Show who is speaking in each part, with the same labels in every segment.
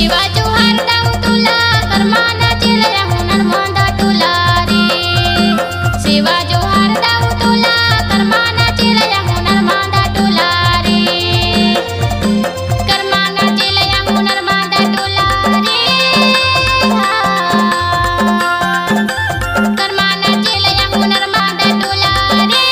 Speaker 1: शिवा जोहार दाऊ तुला कर्माना चिलया नर्मदा तुला रे शिवा जोहार दाऊ तुला कर्माना चिलया नर्मदा तुला रे कर्माना चिलया नर्मदा तुला रे कर्माना चिलया नर्मदा तुला रे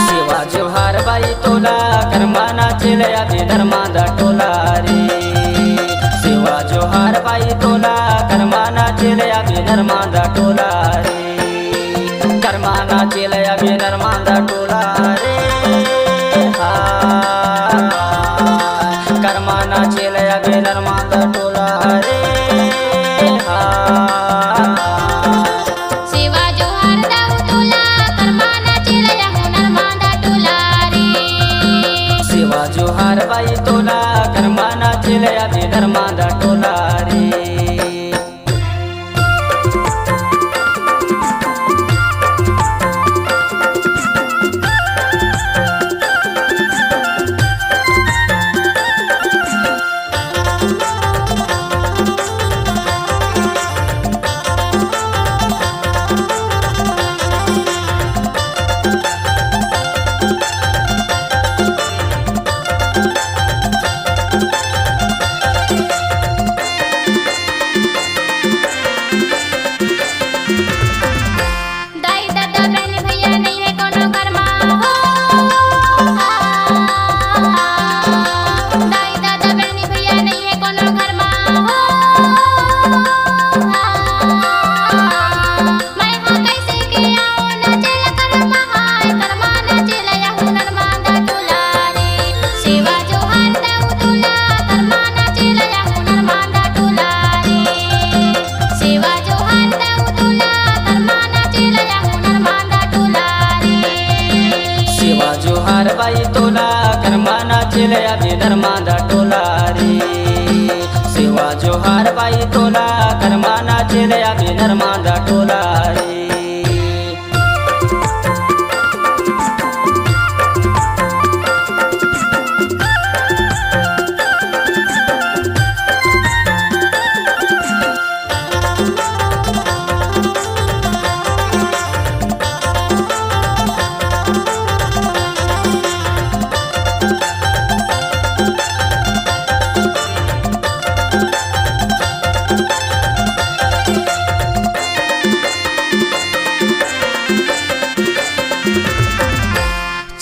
Speaker 2: शिवा जोहार बाई तोला कर्माना चिलया नर्मदा टोला रे शिवा जोहार बाई तोला कर्माना चिलया नर्मदा टोला रे कर्माना चिलया नर्मदा टोला रे हा कर्माना चिलया नर्मदा टोला रे हा
Speaker 1: शिवा जोहार दाऊ तुला कर्माना चिलया नर्मदा तुला रे
Speaker 2: शिवा जोहार बाई तोला कर्माना चिलया नर्मदा टोला रे
Speaker 1: दाई दादा बहन भैया नहीं है कोनो कर्मा हो दाई दादा बहन भैया नहीं है कोनो कर्मा हो मैं हाँ कैसे के आओ न चल कर्मा हाय कर्मा न चल या नर्मदा तुला रे शिवा जोहार दाऊ तुला कर्मा न चल या नर्मदा तुला रे शिवा जोहार दाऊ तुला कर्मा न चल या नर्मदा तुला रे
Speaker 2: शिवा जोहार बाई तोला कर्माना चिलया नर्मदा टोला रे शिवा जोहार बाई तोला कर्माना चिलया नर्मदा टोला रे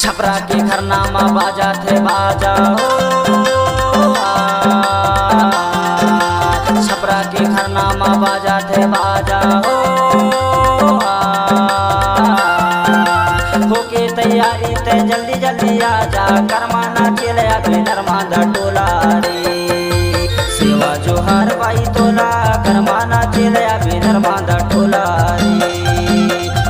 Speaker 2: छपरा के खरनामा बाजा थे बाजा हो छपरा के खरनामा बाजा थे बाजा हो होके तैयारी ते जल्दी जल्दी आजा कर्माना चिलया नर्मदा टोला रे शिवा जोहार बाई तोला कर्माना चिलया नर्मदा टोला रे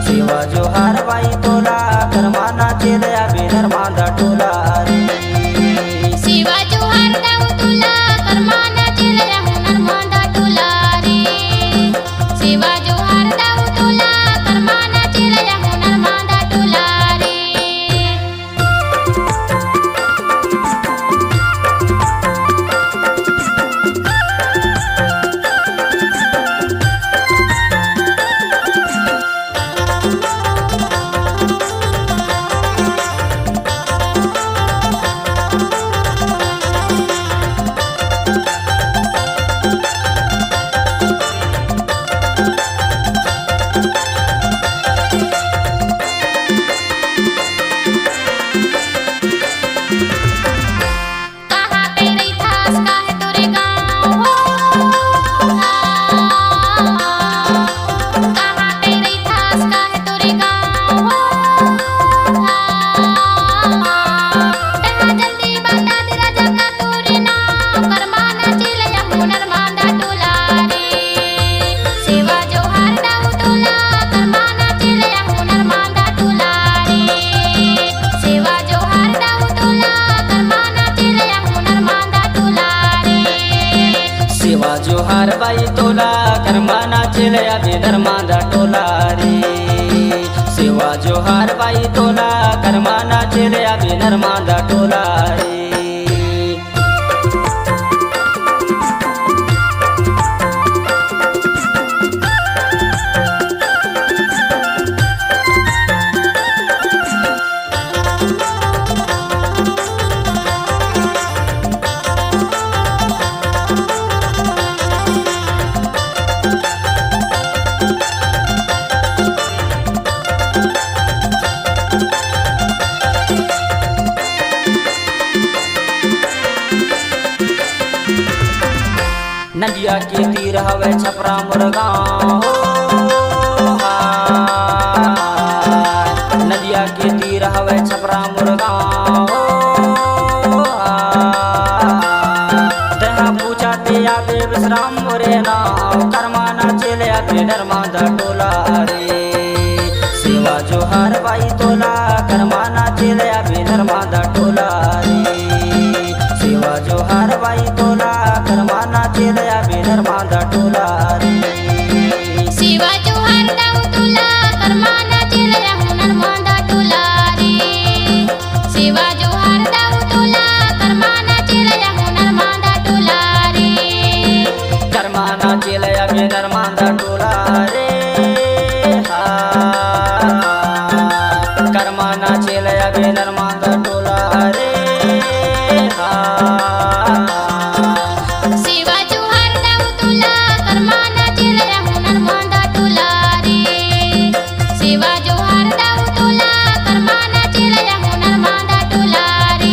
Speaker 2: शिवा जोहार बाई तोला कर्माना चिलया नर्मदा टोला रे
Speaker 1: शिवा जोहार दाऊ तुला कर्माना चिलया नर्मदा तुला रे शिवा जोहार दाऊ तुला कर्माना चिलया नर्मदा तुला रे कहाँ पे रही थास काहे तोरे गाँव हो कहाँ पे रही थास काहे तोरे गाँव हो कहाँ जल्दी बता दे राजा का तोरे नाम कर्माना चिलया नर्मदा टोला रे शिवा जोहार दाऊ तुला कर्माना चिलया नर्मदा टोला रे शिवा जोहार दाऊ तुला कर्माना चिलया नर्मदा टोला रे
Speaker 2: शिवा जोहार बाई तोला कर्माना चिलया नर्मदा टोला रे शिवा जोहार बाई तोला कर्माना चिलया नर्मदा टोला रे नदिया के तीर हवे छपरा मुरगांव नदिया के तीर हवे छपरा मुरगांव तहा पूछा ते आबे विश्राम मोरे नाव करमाना चले आबे नर्मदा टोला रे सेवा जोहार बाई तोला करमाना चले आबे नर्मदा टोला रे सेवा जोहार बाई तोला करमाना चले आबे नर्मदा टोला रे
Speaker 1: सेवा जोहार दाऊ तोला करमाना चले आबे नर्मदा टोला रे सेवा जोहार दाऊ तोला करमाना चले आबे नर्मदा टोला रे
Speaker 2: करमाना चले आबे नर्मदा टोला रे करमाना चले आबे नर्मदा टोला रे
Speaker 1: सेवा जोहार दाऊ तोला करमाना चले आबे नर्मदा टोला रे सेवा जोहार दाऊ तोला करमाना चले आबे नर्मदा टोला रे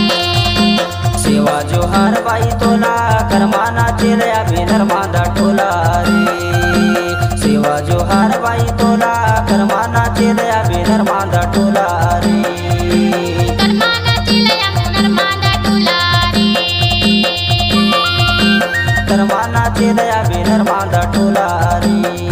Speaker 2: सेवा जोहार बाई तोला करमाना चले आबे नर्मदा टोला रे सेवा जोहार बाई तोला करमाना चले आबे नर्मदा टोला रे
Speaker 1: करमाना चले आबे नर्मदा टोला रे
Speaker 2: करमाना चले आबे नर्मदा टोला रे